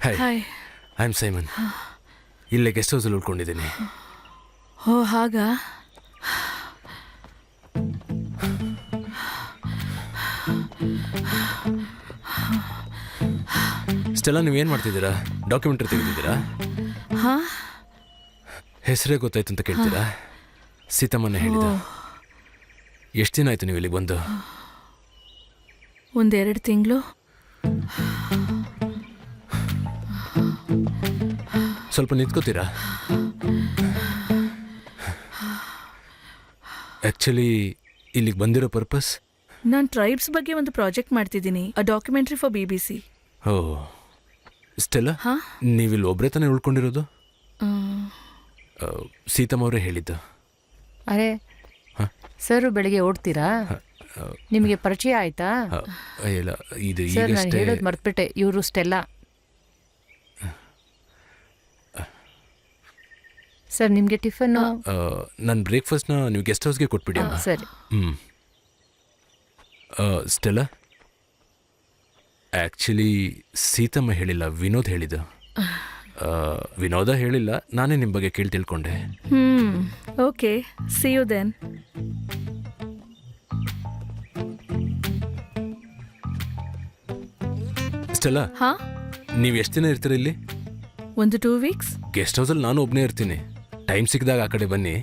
Hi, I am Simon. ಇಲ್ಲೇ guest ಹೌಸಲ್ಲಿ ಉಳ್ಕೊಂಡಿದ್ದೀನಿ. ಓ ಹಾಗಾ? Stella, ನೀವೇನು ಮಾಡ್ತಿದ್ದೀರಾ? ಡಾಕ್ಯುಮೆಂಟ್ರಿ ತೆಗೆದಿದ್ದೀರಾ? ಹಾಂ, ಹೆಸರೇ ಗೊತ್ತಾಯ್ತು ಅಂತ ಕೇಳ್ತೀರಾ? ಸೀತಮ್ಮನೇ ಹೇಳಿದ. ಎಷ್ಟು ದಿನ ಆಯಿತು ನೀವು ಇಲ್ಲಿಗೆ ಬಂದು? 1-2 ತಿಂಗಳು. ಸ್ವಲ್ಪ ನಿಂತ್ಕೋತೀರಾ? ಆ್ಯಕ್ಚುಲಿ ಇಲ್ಲಿಗೆ ಬಂದಿರೋ ಪರ್ಪಸ್? ನಾನು ಟ್ರೈಬ್ಸ್ ಬಗ್ಗೆ ಒಂದು ಪ್ರಾಜೆಕ್ಟ್ ಮಾಡ್ತಿದ್ದೀನಿ, ಅ ಡಾಕ್ಯುಮೆಂಟ್ರಿ ಫಾರ್ BBC. ಓ ಸ್ಟೆಲ್ಲಾ, ಹಾಂ, ನೀವಿಲ್ಲಿ ಒಬ್ಬರೇ ತಾನೇ ಉಳ್ಕೊಂಡಿರೋದು? ಸೀತಮ್ಮ ಅವರೇ ಹೇಳಿದ್ದು. ಅರೆ ಸರ್, ಬೆಳಿಗ್ಗೆ ಓಡ್ತೀರಾ? ನಿಮಗೆ ಪರಿಚಯ ಆಯ್ತಾ? ಇಲ್ಲ, ಇದು ಸರ್, ನಾನು ಈಗಷ್ಟೇ. ಹೇಳೋದು ಮರ್ತ್ಬಿಟ್ಟೆ, ಇವರು ಸ್ಟೆಲ್ಲಾ. ಸರ್, ನಿಮಗೆ ಟಿಫನ್ನು? ನನ್ನ ಬ್ರೇಕ್ಫಾಸ್ಟ್ನ ನೀವು ಗೆಸ್ಟ್ ಹೌಸ್ಗೆ ಕೊಟ್ಬಿಡಿ ಅಮ್ಮ. ಸರಿ. ಸ್ಟೆಲ್ಲಾ, ಆ್ಯಕ್ಚುಲಿ ಸೀತಮ್ಮ ಹೇಳಿಲ್ಲ, ವಿನೋದ್ ಹೇಳಿದ್ದು. ವಿನೋದ ಹೇಳಿಲ್ಲ, ನಾನೇ ನಿಮ್ಮ ಬಗ್ಗೆ ಕೇಳಿ ತಿಳ್ಕೊಂಡೆ. Okay, see you then. Stella, ಹಾಂ, ನೀವು ಎಷ್ಟು ದಿನ ಇರ್ತೀರ ಇಲ್ಲಿ? 1-2 ವೀಕ್ಸ್. ಗೆಸ್ಟ್ ಹೌಸಲ್ಲಿ ನಾನು ಒಬ್ಬನೇ ಇರ್ತೀನಿ. ಟೈಮ್ ಸಿಕ್ಕಿದಾಗ ಆ ಕಡೆ ಬನ್ನಿ.